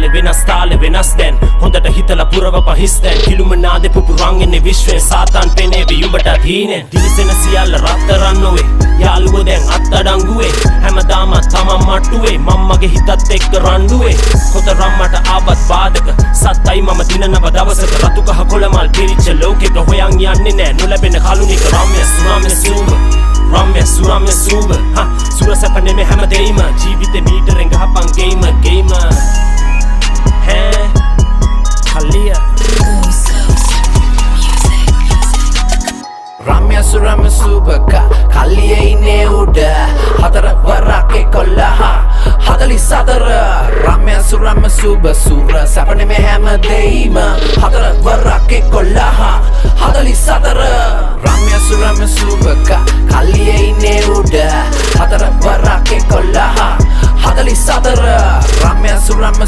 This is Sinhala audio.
කාලෙ වෙනස් තාලෙ වෙනස් දැන් හොඳට හිතලා පුරවපන් හිස් දැන් කිලුම නාදේ පුපුරන් එන්නේ විශ්වෙන් සාතන් පෙනේවි උඹට හීනෙන් දිලිසෙන සියල්ල රත්තරන් නොවේ යාළුවෝ දැන් අත්අඩංගුවේ හැමදාම තමන් මට්ටුවේ මම්මගේ හිතත් එක්ක රණ්ඩුවේ කොතරම් මට ආවත් බාධක සත්තයි මම දිනනව දවසක රතු කහ කොළ මල් පිරිච්ච ලෝකෙක හොයන් යන්නේ නෑ නොලැබෙන කලුනික රම්‍ය සුරම්‍ය සූබ සුරසැප නෙමෙයි හැමදේම ජීවිතේ මීටරෙන් ගහපන් ගේම කල්ලිය Ramya surama subaka Kaliya ine uda Hatara warake kollaha Hadali sadara Ramya surama suba Sura sapane me hama deima Hatara warake kollaha Hadali sadara Ramya surama subaka Kaliya ine uda Hatara warake kollaha Hadali sadara Ramya surama